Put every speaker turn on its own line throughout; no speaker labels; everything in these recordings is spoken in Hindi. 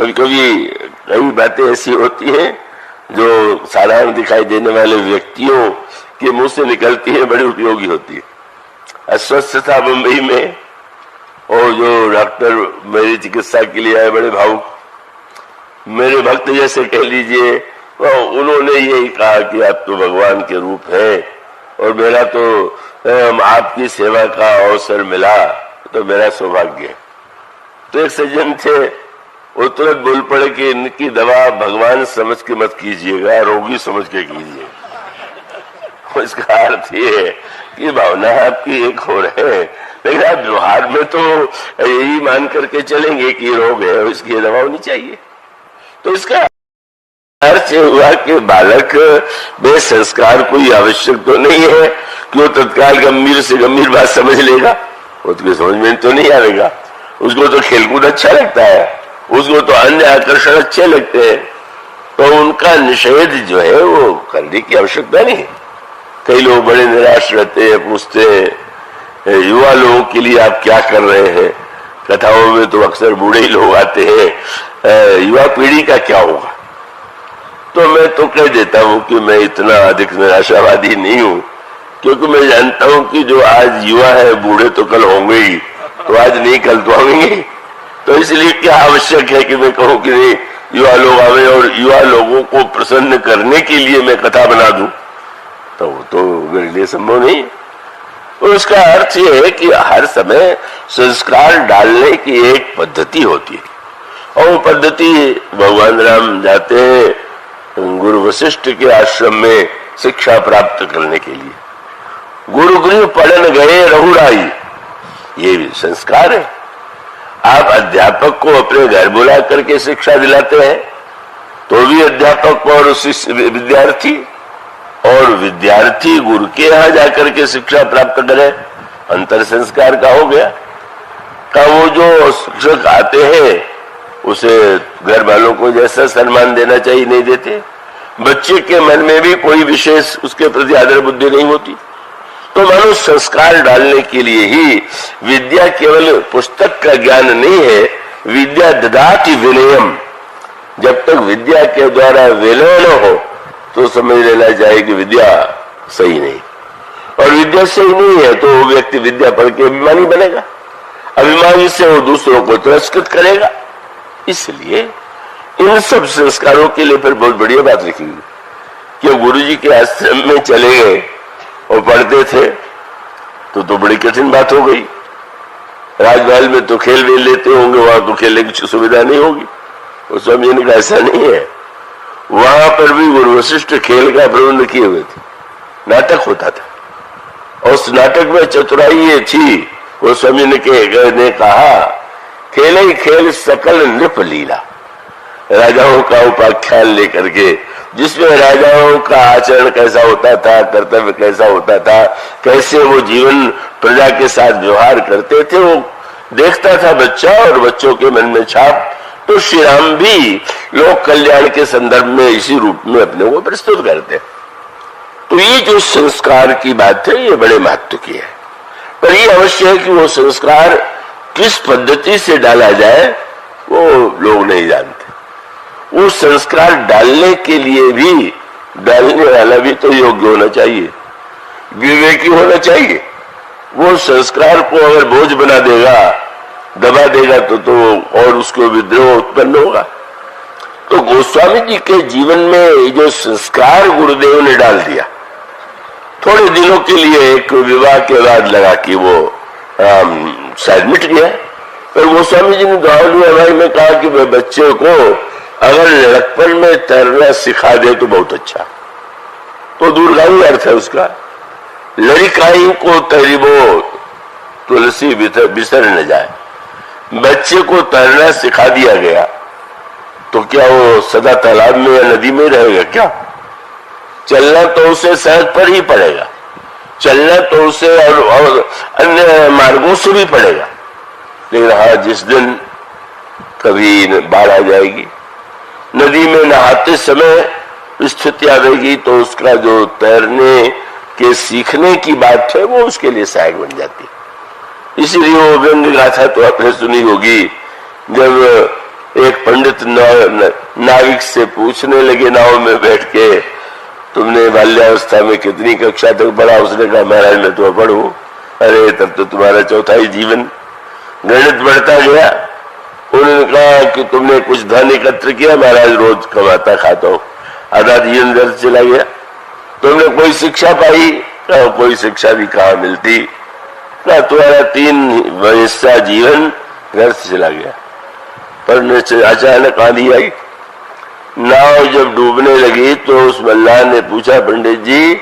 कभी कभी कई बातें ऐसी होती हैं जो साधारण दिखाई देने वाले व्यक्तियों के मुंह से निकलती है, बड़ी उपयोगी होती है। अस्वस्थ था मुंबई में और जो डॉक्टर मेरी चिकित्सा के लिए आए, बड़े भावुक, मेरे भक्त जैसे कह लीजिए, उन्होंने यही कहा कि आप तो भगवान के रूप हैं और मेरा तो आपकी सेवा का अवसर मिला तो मेरा सौभाग्य है। तो एक सज्जन थे, वो तुरंत बोल पड़े कि इनकी दवा भगवान समझ के मत कीजिएगा, रोगी समझ के कीजिए। इसका अर्थ ये है कि भावना आपकी एक हो रहे, लेकिन आप व्यवहार में तो यही मान करके चलेंगे कि रोग है और इसकी दवा होनी चाहिए। तो इसका अर्थ हुआ कि बालक में संस्कार कोई आवश्यक तो नहीं है कि वो तत्काल गंभीर से गंभीर बात समझ लेगा, वो तो समझ में तो नहीं आएगा। उसको तो खेलकूद अच्छा लगता है, उसको तो अन्य आकर्षण अच्छे लगते हैं, तो उनका निषेध जो है वो करने की आवश्यकता नहीं। कई लोग बड़े निराश रहते हैं, पूछते हैं युवा लोगों के लिए आप क्या कर रहे हैं। कथाओं में तो अक्सर बूढ़े ही लोग आते हैं, युवा पीढ़ी का क्या होगा। तो मैं तो कह देता हूं कि मैं इतना अधिक निराशावादी नहीं हूं, क्योंकि मैं जानता हूं कि जो आज युवा है बूढ़े तो कल होंगे ही, तो आज नहीं कल तो होंगे। तो इसलिए क्या आवश्यक है कि मैं कहूं कि नहीं युवा लोग आवे और युवा लोगों को प्रसन्न करने के लिए मैं कथा बना दूं, तो वो तो मेरे लिए संभव नहीं। तो उसका अर्थ यह है कि हर समय संस्कार डालने की एक पद्धति होती है, और वो पद्धति भगवान राम जाते हैं गुरु वशिष्ठ के आश्रम में शिक्षा प्राप्त करने के लिए। गुरुगृह पढ़न गए रहुराई, ये भी संस्कार है। आप अध्यापक को अपने घर बुला करके शिक्षा दिलाते हैं तो भी अध्यापक और विद्यार्थी, और विद्यार्थी गुरु के यहां जाकर के शिक्षा प्राप्त करे, अंतर संस्कार का हो गया। का वो जो शिक्षक आते हैं उसे घर वालों को जैसा सम्मान देना चाहिए नहीं देते, बच्चे के मन में भी कोई विशेष उसके प्रति आदर बुद्धि नहीं होती। तो मानो संस्कार डालने के लिए ही विद्या केवल पुस्तक का ज्ञान नहीं है, विद्या ददाति विनयम। जब तक विद्या के द्वारा विनय न हो तो समझ लेना चाहिए कि विद्या सही नहीं, और विद्या सही नहीं है तो वो व्यक्ति विद्या पढ़ के अभिमानी बनेगा, अभिमानी से वो दूसरों को तिरस्कृत करेगा। इसलिए इन सब संस्कारों के लिए फिर बहुत बढ़िया बात लिखी गई कि गुरु जी के आश्रम में चले गए और पढ़ते थे तो बड़ी कठिन बात हो गई। राजमहल में तो खेल वेल लेते होंगे, वहां तो खेलने की सुविधा नहीं होगी। उस स्वामी जी ने कहा ऐसा नहीं है, वहां पर भी गुरु वशिष्ठ खेल का प्रबंध किए हुए थे, नाटक होता था, और उस नाटक में चतुराई ये थी, वो स्वामी ने कहा खेल ही खेल सकल नृप लीला, राजाओं का उपाख्यान लेकर के, जिसमें राजाओं का आचरण कैसा होता था, कर्तव्य कैसा होता था, कैसे वो जीवन प्रजा के साथ व्यवहार करते थे, वो देखता था बच्चा और बच्चों के मन में छाप। तो श्री राम भी लोक कल्याण के संदर्भ में इसी रूप में अपने को प्रस्तुत करते। तो ये जो संस्कार की बात है ये बड़े महत्व की है, पर ये अवश्य है कि वो संस्कार किस पद्धति से डाला जाए वो लोग नहीं जानते। वो संस्कार डालने के लिए भी डालने वाला भी तो योग्य होना चाहिए, विवेकी होना चाहिए। वो संस्कार को अगर बोझ बना देगा, दबा देगा तो और उसको विद्रोह उत्पन्न होगा। तो गोस्वामी जी के जीवन में जो संस्कार गुरुदेव ने डाल दिया, थोड़े दिनों के लिए एक विवाह के बाद लगा कि वो शायद मिट गया, पर गोस्वामी जी ने द्वारका में कहा कि मैं बच्चे को अगर लड़कपन में तैरना सिखा दे तो बहुत अच्छा। तो दूरगामी अर्थ है उसका, लड़काई को तैरिबो तुलसी बिसर न जाए। बच्चे को तैरना सिखा दिया गया तो क्या वो सदा तालाब में या नदी में रहेगा क्या? चलना तो उसे सड़क पर ही पड़ेगा, चलना तो उसे और अन्य मार्गों से भी पड़ेगा। लेकिन हाँ, जिस दिन कभी बाढ़ आ जाएगी, नदी में नहाते समय स्थिति आएगी, तो उसका जो तैरने के सीखने की बात है वो उसके लिए सहायक बन जाती है। इसीलिए वो व्यंग गाथा तो आपने सुनी होगी, जब एक पंडित नाविक से पूछने लगे नाव में बैठ के, तुमने बाल्यावस्था में कितनी कक्षा तक पढ़ा? उसने कहा महाराज मैं तो पढ़ू। अरे तब तो तुम्हारा चौथा ही जीवन गणित बढ़ता गया। उन्होंने कहा कि तुमने कुछ धन एकत्र किया? महाराज रोज कमाता खाता हूं। आधा जीवन घर चला गया। तुमने कोई शिक्षा पाई? कोई शिक्षा भी कहाँ मिलती। तुम्हारा 3 हिस्सा जीवन घर से चला गया। पर अचानक आंधी आई, नाव जब डूबने लगी तो उस मल्लाह ने पूछा पंडित जी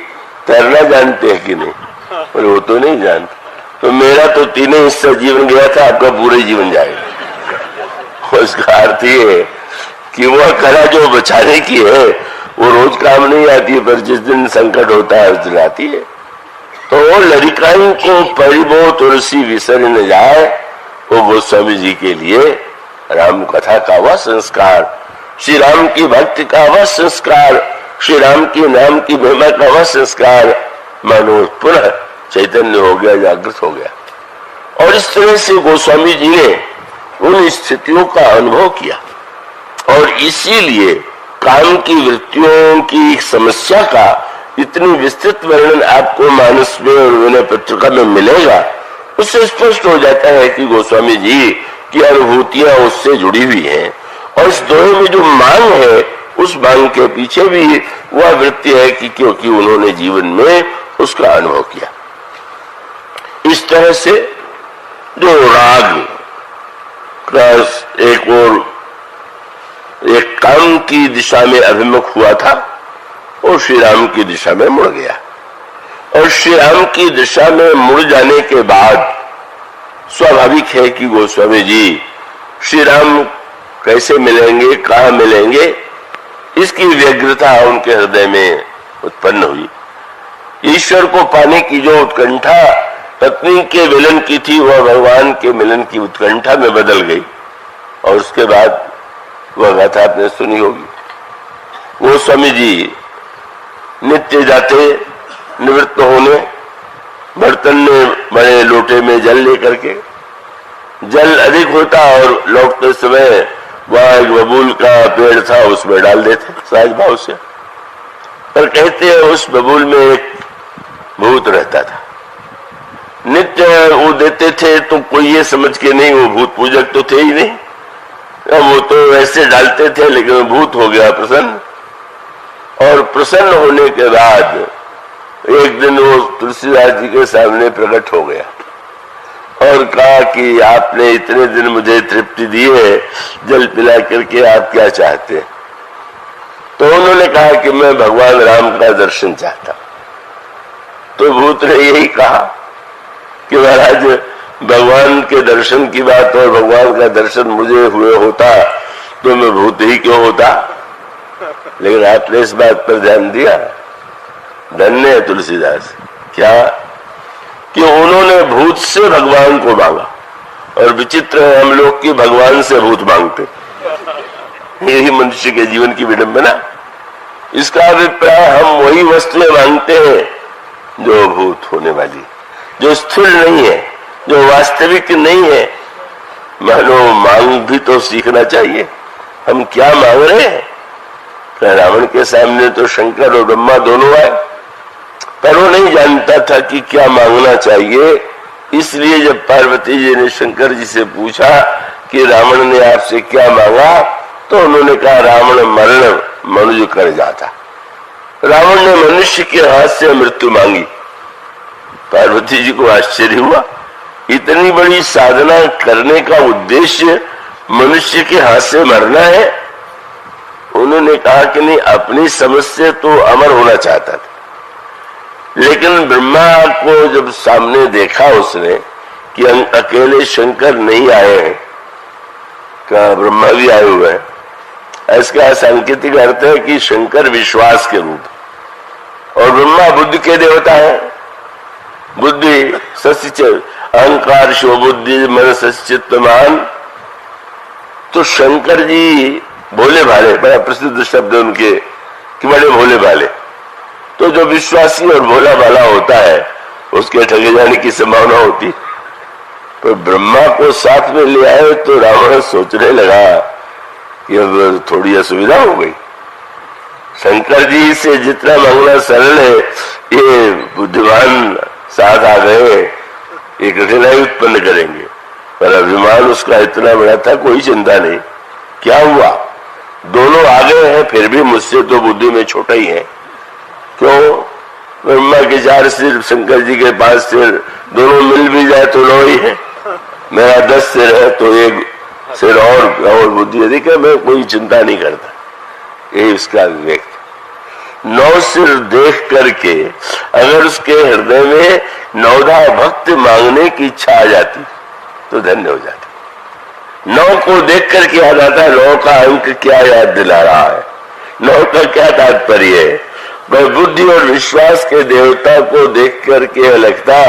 तैरना जानते हैं कि नहीं? पर वो तो नहीं जानते। तो मेरा तो 3 हिस्सा जीवन गया था, आपका पूरा जीवन जाएगा। उसका अर्थ ये कि वह कला जो बचाने की है वो रोज काम नहीं आती है, पर जिस दिन संकट होता है उस दिन आती है। तो लड़िकाई को परिबो तुलसी विसर न जाए, वो गोस्वामी जी के लिए राम कथा का वह संस्कार, श्री राम की भक्ति का वह संस्कार, श्री राम के नाम की महिमा का वह संस्कार मानो पुनः चैतन्य हो गया, जागृत हो गया। और इस तरह से गोस्वामी जी ने उन स्थितियों का अनुभव किया और इसीलिए काम की वृत्तियों की समस्या का इतनी विस्तृत वर्णन आपको मानस में और विनय पत्रिका में मिलेगा। उससे स्पष्ट हो जाता है कि गोस्वामी जी की अनुभूतियां उससे जुड़ी हुई हैं और इस दोहे में जो मांग है उस मांग के पीछे भी वह वृत्ति है कि क्योंकि उन्होंने जीवन में उसका अनुभव किया। इस तरह से जो राग का एक काम की दिशा में अभिमुख हुआ था वो श्री राम की दिशा में मुड़ गया और श्री राम की दिशा में मुड़ जाने के बाद स्वाभाविक है कि गोस्वामी जी श्री राम कैसे मिलेंगे, कहाँ मिलेंगे, इसकी व्यग्रता उनके हृदय में उत्पन्न हुई। ईश्वर को पाने की जो उत्कंठा पत्नी के मिलन की थी वह भगवान के मिलन की उत्कंठा में बदल गई और उसके बाद वह गाथा आपने सुनी होगी। गोस्वामी जी नित्य जाते निवृत्त होने, बर्तन में बड़े लोटे में जल लेकर के, जल अधिक होता और लौटते समय वह एक बबूल का पेड़ था उसमें डाल देते सहज भाव से। पर कहते हैं उस बबूल में एक भूत रहता था। नित्य वो देते थे तो कोई ये समझ के नहीं, वो भूत पूजक तो थे ही नहीं, वो तो वैसे डालते थे, लेकिन भूत हो गया प्रसन्न। और प्रसन्न होने के बाद एक दिन वो तुलसीदास जी के सामने प्रकट हो गया और कहा कि आपने इतने दिन मुझे तृप्ति दी है, जल पिला करके आप क्या चाहते हैं? तो उन्होंने कहा कि मैं भगवान राम का दर्शन चाहता। तो भूत ने यही कहा कि महाराज भगवान के दर्शन की बात और भगवान का दर्शन मुझे हुए होता तो मैं भूत ही क्यों होता। लेकिन आपने इस बात पर ध्यान दिया, धन्य है तुलसीदास, क्या कि उन्होंने भूत से भगवान को मांगा। और विचित्र है हम लोग की भगवान से भूत मांगते, यही मनुष्य के जीवन की विडंबना। इसका अभिप्राय हम वही वस्तुएं मांगते हैं जो भूत होने वाली, जो स्थूल नहीं है, जो वास्तविक नहीं है। मानो मांग भी तो सीखना चाहिए, हम क्या मांग रहे हैं। रावण के सामने तो शंकर और ब्रह्मा दोनों आए, पर वो नहीं जानता था कि क्या मांगना चाहिए। इसलिए जब पार्वती जी ने शंकर जी से पूछा कि रावण ने आपसे क्या मांगा, तो उन्होंने कहा रावण मरण मनुज कर जाता। रावण ने मनुष्य के हाथ से मृत्यु मांगी। पार्वती जी को आश्चर्य हुआ, इतनी बड़ी साधना करने का उद्देश्य मनुष्य के हाथ से मरना है। उन्होंने कहा कि नहीं, अपनी समझ से तो अमर होना चाहता था, लेकिन ब्रह्मा को जब सामने देखा उसने कि अकेले शंकर नहीं आए हैं, कहा ब्रह्मा भी आए हुए हैं, इसका सांकेतिक अर्थ है कि शंकर विश्वास के रूप और ब्रह्मा बुद्धि के देवता है। बुद्धि सचित अहंकार शो बुद्धि मन सचित्तमान। तो शंकर जी भोले भाले, बड़ा प्रसिद्ध शब्द उनके कि बड़े भोले भाले। तो जो विश्वासी और भोला भाला होता है उसके ठगे जाने की संभावना होती। तो ब्रह्मा को साथ में ले आए तो रावण सोचने लगा कि अब थोड़ी असुविधा हो गई। शंकर जी से जितना मांगना सरल है, ये बुद्धिमान साथ आ गए, ये कठिनाई उत्पन्न करेंगे। पर अभिमान उसका इतना बड़ा था, कोई चिंता नहीं। क्या हुआ, दोनों आ गए हैं, फिर भी मुझसे तो बुद्धि में छोटा ही है। क्यों? ब्रह्मा के 4 सिर, शंकर जी के 5 सिर, दोनों मिल भी जाए तो 9 ही है। मेरा 10 सिर है तो 1 सिर और बुद्धि अधिक है, मैं कोई चिंता नहीं करता। ये उसका विवेक। 9 सिर देख करके अगर उसके हृदय में 9धा भक्त मांगने की इच्छा आ जाती तो धन्य हो जाती। 9 को देख करके याद आता है 9 का अंक क्या याद दिला रहा है, 9 का क्या तात्पर्य है। वह बुद्धि और विश्वास के देवता को देख करके लगता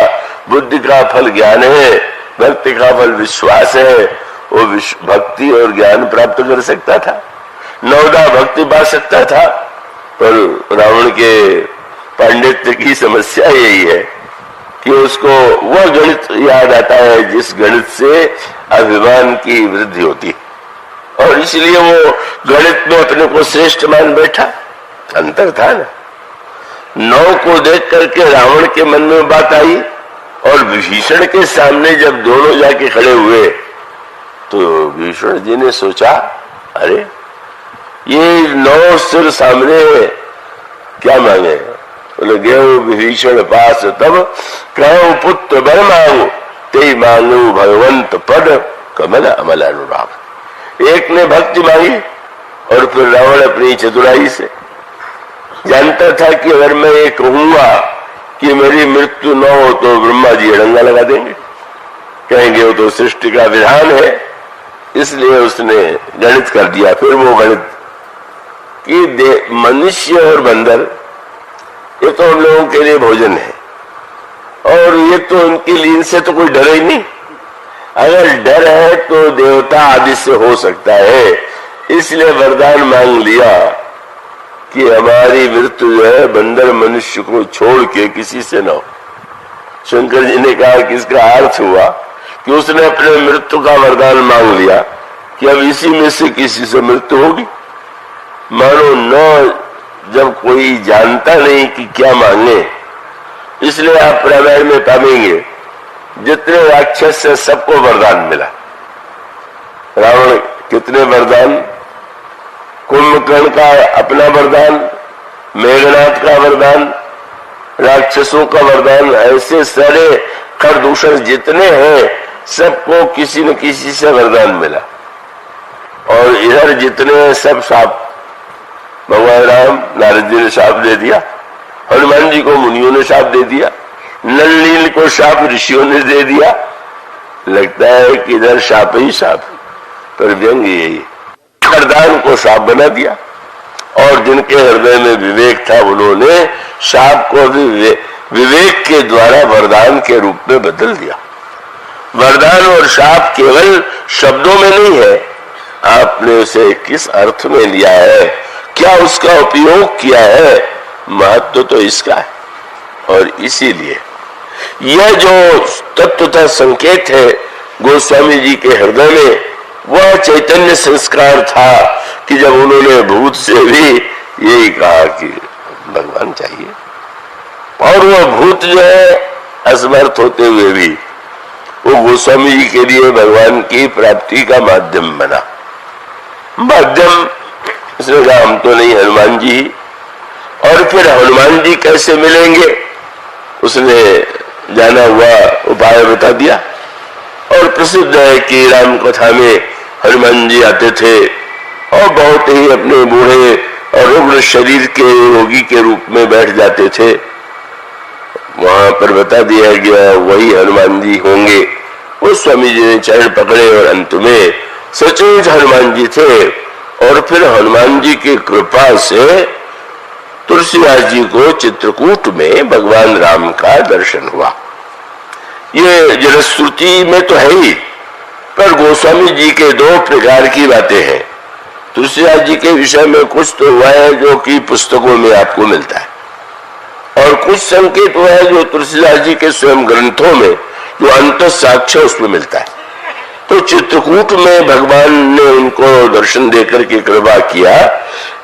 बुद्धि का फल ज्ञान है, भक्ति का फल विश्वास है। वो भक्ति और ज्ञान प्राप्त कर सकता था, 9धा भक्ति पा सकता था। पर रावण के पांडित्य की समस्या यही है कि उसको वह गणित याद आता है जिस गणित से अभिमान की वृद्धि होती, और इसलिए वो गणित में अपने को श्रेष्ठ मान बैठा। अंतर था ना। 9 को देख करके रावण के मन में बात आई, और विभीषण के सामने जब दोनों जाके खड़े हुए तो विभीषण जी ने सोचा, अरे ये 9 सिर सामने क्या मांगे? बोले गेहूं विभीषण पास तब कहो पुत्र बर मांगो, ते मांगो भगवंत पद कमल अमल अनुराग। एक ने भक्ति मांगी, और फिर रावण अपनी चतुराई से जानता था कि अगर मैं ये कहूंगा कि मेरी मृत्यु न हो तो ब्रह्मा जी अड़ंगा लगा देंगे, कहेंगे वो तो सृष्टि का विधान है। इसलिए उसने गणित कर दिया। फिर वो गणित कि मनुष्य और बंदर ये तो हम लोगों के लिए भोजन है, और ये तो उनके लिए, इनसे तो कोई डर ही नहीं। अगर डर है तो देवता आदि से हो सकता है। इसलिए वरदान मांग लिया कि हमारी मृत्यु जो है बंदर मनुष्य को छोड़ के किसी से न हो। शंकर जी ने कहा कि इसका अर्थ हुआ कि उसने अपने मृत्यु का वरदान मांग लिया कि अब इसी में से किसी से मृत्यु होगी। मानो न जब कोई जानता नहीं कि क्या मांगे, इसलिए आप रामायण में पाएंगे जितने राक्षस से सबको वरदान मिला। रावण कितने वरदान, कुंभकर्ण का अपना वरदान, मेघनाथ का वरदान, राक्षसों का वरदान, ऐसे सारे खरदूषण जितने हैं सबको किसी न किसी से वरदान मिला। और इधर जितने हैं सब शाप, भगवान राम नारद जी ने शाप दे दिया, हनुमान जी को मुनियों ने शाप दे दिया, नल नील को शाप ऋषियों ने दे दिया। लगता है कि इधर शाप ही शाप, पर व्यंग यही वरदान को शाप बना दिया। और जिनके हृदय में विवेक था उन्होंने शाप को भी विवेक के द्वारा वरदान के रूप में बदल दिया। वरदान और शाप केवल शब्दों में नहीं है, आपने उसे किस अर्थ में लिया है, क्या उसका उपयोग किया है, महत्व तो इसका है। और इसीलिए यह जो तत्व था, संकेत है गोस्वामी जी के हृदय में, वह चैतन्य संस्कार था कि जब उन्होंने भूत से भी यही कहा कि भगवान चाहिए, और वह भूत जो है असमर्थ होते हुए भी वो गोस्वामी जी के लिए भगवान की प्राप्ति का माध्यम बना। माध्यम इसने कहा हम तो नहीं, हनुमान जी। और फिर हनुमान जी कैसे मिलेंगे, उसने जाना हुआ उपाय बता दिया। और प्रसिद्ध है कि राम कथा में हनुमान जी आते थे और बहुत ही अपने बूढ़े और रुग्ण शरीर के रोगी के रूप में बैठ जाते थे। वहां पर बता दिया गया वही हनुमान जी होंगे। उस स्वामी जी ने चरण पकड़े और अंत में सचमुच हनुमान जी थे। और फिर हनुमान जी की कृपा से तुलसीदास जी को चित्रकूट में भगवान राम का दर्शन हुआ। ये जनश्रुति में तो है ही, पर गोस्वामी जी के 2 प्रकार की बातें हैं। तुलसीदास जी के विषय में कुछ तो हुआ है जो कि पुस्तकों में आपको मिलता है, और कुछ संकेत हुआ है जो तुलसीदास जी के स्वयं ग्रंथों में जो अंत साक्ष्य उसमें मिलता है। तो चित्रकूट में भगवान ने उनको दर्शन देकर के कृपा किया,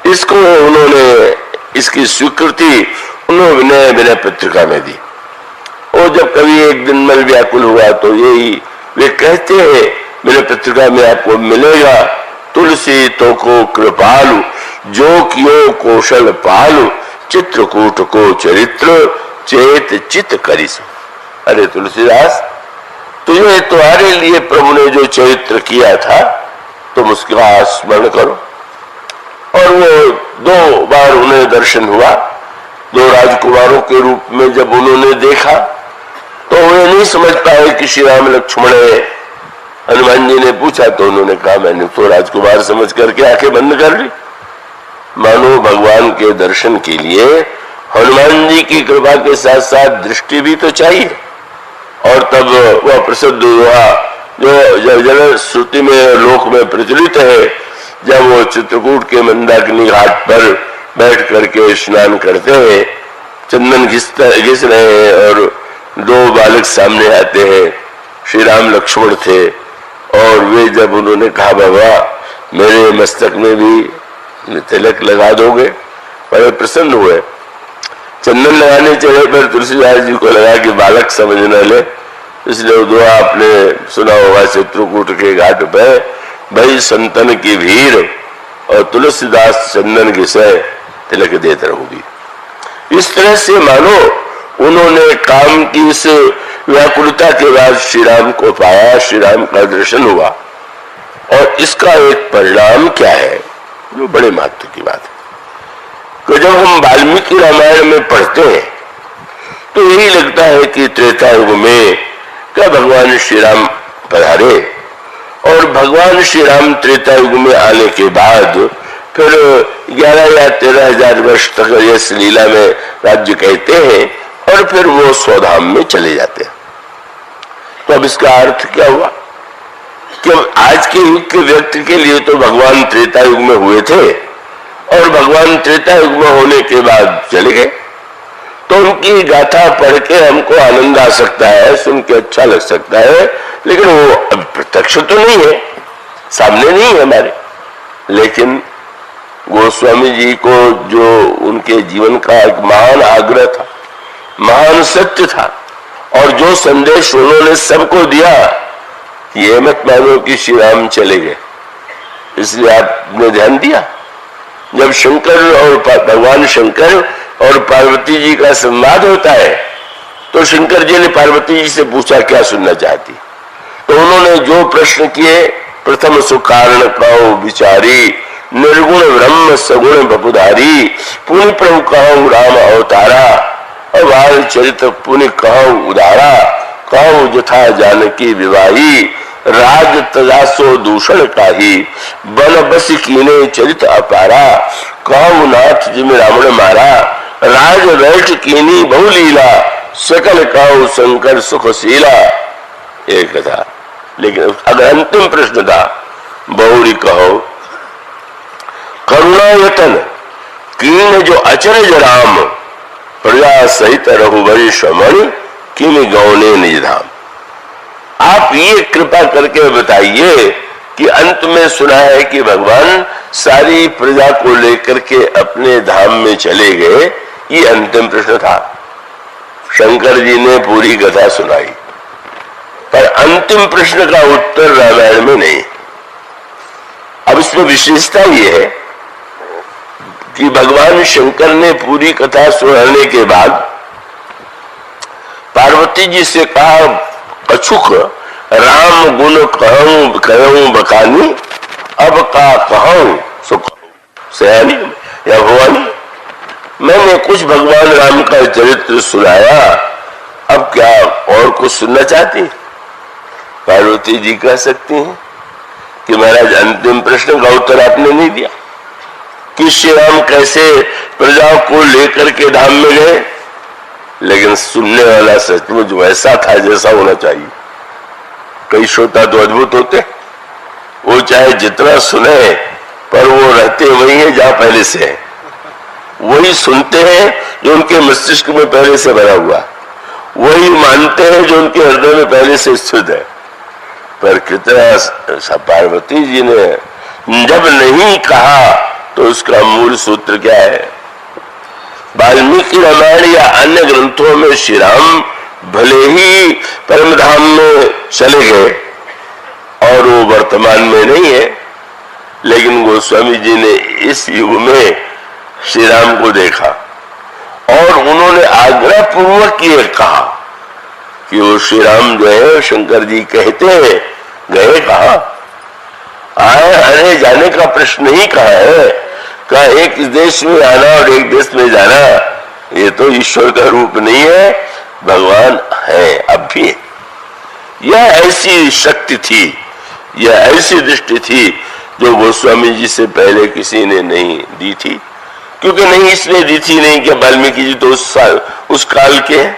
इसको उन्होंने, इसकी स्वीकृति उन्होंने विनय पत्रिका में दी। और जब कभी एक दिन मन व्याकुल हुआ तो यही वे कहते हैं विनय पत्रिका में आपको मिलेगा, तुलसी तो को कृपालु जो कियो कौशल पालु चित्रकूट को चरित्र चेत चित करिस। अरे तुलसीदास, तुझे तुम्हारे लिए प्रभु ने जो चरित्र किया था तुम उसका स्मरण करो। और वो 2 बार उन्हें दर्शन हुआ, 2 राजकुमारों के रूप में जब उन्होंने देखा तो वे नहीं समझ पाए कि श्री राम लक्ष्मण है। हनुमान जी ने पूछा तो उन्होंने कहा मैंने तो राजकुमार समझ करके आंखें बंद कर ली। मानो भगवान के दर्शन के लिए हनुमान जी की कृपा के साथ साथ दृष्टि भी तो चाहिए। और तब वह प्रसिद्ध हुआ जो जन श्रुति में लोक में प्रचलित है, जब वो चित्रकूट के मंदाकिनी घाट पर बैठ करके स्नान करते हैं, चंदन घिस रहे हैं और 2 बालक सामने आते हैं, श्री राम लक्ष्मण थे। और वे जब उन्होंने कहा बाबा मेरे मस्तक में भी तिलक लगा दोगे, बड़े प्रसन्न हुए। चंदन लगाने चले पर तुलसीदास जी को लगा कि बालक समझ न ले, इसलिए दुआ आपने सुना होगा चित्रकूट के घाट पे, भाई संतन की भीड़ और तुलसीदास चंदन घिसे तिलक देते रहोगी। इस तरह से मानो उन्होंने काम की इस व्याकुलता के बाद श्री राम को पाया, श्री राम का दर्शन हुआ। और इसका एक परिणाम क्या है जो बड़े महत्व की बात है कि जब हम वाल्मीकि रामायण में पढ़ते हैं तो यही लगता है कि त्रेता युग में क्या भगवान श्री राम पधारे और भगवान श्री राम त्रेता युग में आने के बाद फिर 11 या 13 हजार वर्ष तक यश लीला में राज्य कहते हैं और फिर वो स्वधाम में चले जाते हैं। तो अब इसका अर्थ क्या हुआ कि आज के युग के व्यक्ति के लिए तो भगवान त्रेता युग में हुए थे और भगवान त्रेता युग में होने के बाद चले गए, तो उनकी गाथा पढ़ के हमको आनंद आ सकता है, सुन के अच्छा लग सकता है, लेकिन वो अब प्रत्यक्ष तो नहीं है, सामने नहीं है हमारे। लेकिन गोस्वामी जी को जो उनके जीवन का एक महान आग्रह था, महान सत्य था, और जो संदेश उन्होंने सबको दिया, ये मत मानो कि श्री राम चले गए। इसलिए आपने ध्यान दिया जब शंकर और भगवान शंकर और पार्वती जी का संवाद होता है तो शंकर जी ने पार्वती जी से पूछा क्या सुनना चाहती, तो उन्होंने जो प्रश्न किए, प्रथम सुकारण कहो विचारी निर्गुण ब्रह्म सगुण बपुधारी पुनि प्रभु कहो राम अवतारा अवाल चरित पुनि कहो उदारा कहो जथा जानकी विवाही राज तजासो दूषण काही बन बस कीने चरित अपारा कहो नाथ जिम रावण मारा राज बैठ कीनी बहुलीला सकल कहो शंकर सुखशीला। एक था, लेकिन अगर अंतिम प्रश्न था बहुरी कहो करुणायतन कीन जो अचरज राम प्रजा सहित रघुवंश मणि किम गौने निज धाम। आप ये कृपा करके बताइए कि अंत में सुना है कि भगवान सारी प्रजा को लेकर के अपने धाम में चले गए, ये अंतिम प्रश्न था। शंकर जी ने पूरी कथा सुनाई पर अंतिम प्रश्न का उत्तर रामायण में नहीं। अब इसमें विशेषता ये है कि भगवान शंकर ने पूरी कथा सुनाने के बाद पार्वती जी से कहा अछुक राम गुण कहूं बखानी अब का कहूं सुख सयानी या भवानी। मैंने कुछ भगवान राम का चरित्र सुनाया, अब क्या और कुछ सुनना चाहती? पार्वती जी कह सकती हैं कि महाराज अंतिम प्रश्न का उत्तर आपने नहीं दिया कि श्री राम कैसे प्रजाओं को लेकर के धाम में गए, लेकिन सुनने वाला सचमुच वैसा था जैसा होना चाहिए। कई श्रोता तो अद्भुत होते, वो चाहे जितना सुने पर वो रहते वही है जहां पहले से है, वही सुनते हैं जो उनके मस्तिष्क में पहले से भरा हुआ, वही मानते हैं जो उनके हृदय में पहले से स्थित है। पर कितना पार्वती जी ने जब नहीं कहा तो उसका मूल सूत्र क्या है? वाल्मीकि रामायण या अन्य ग्रंथों में श्री राम भले ही परम धाम में चले गए और वो वर्तमान में नहीं है, लेकिन गोस्वामी जी ने इस युग में श्री राम को देखा और उन्होंने आग्रह पूर्वक ये कहा कि वो श्री राम जो है शंकर जी कहते हैं गए कहा, आए आने जाने का प्रश्न ही कहा है, का एक देश में आना और एक देश में जाना ये तो ईश्वर का रूप नहीं है, भगवान है अब भी। यह ऐसी शक्ति थी, यह ऐसी दृष्टि थी जो गोस्वामी जी से पहले किसी ने नहीं दी थी। क्योंकि नहीं इसलिए दी थी नहीं कि वाल्मीकि जी तो उस काल के हैं,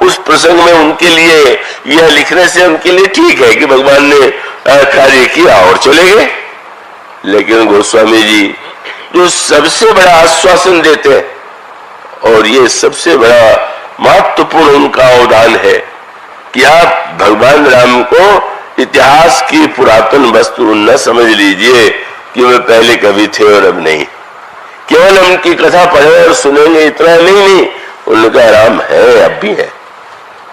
उस प्रसंग में उनके लिए यह लिखने से उनके लिए ठीक है कि भगवान ने कार्य किया और चले गए। लेकिन गोस्वामी जी जो सबसे बड़ा आश्वासन देते हैं और ये सबसे बड़ा महत्वपूर्ण उनका अवदान है कि आप भगवान राम को इतिहास की पुरातन वस्तु न समझ लीजिए कि वे पहले कभी थे और अब नहीं। केवल उनकी कथा पढ़े और सुनेंगे इतना नहीं, उनका राम है अब भी है।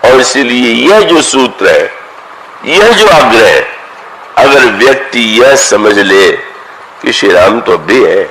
और इसीलिए यह जो सूत्र है, यह जो आग्रह है, अगर व्यक्ति यह समझ ले कि श्री राम तो अब भी है,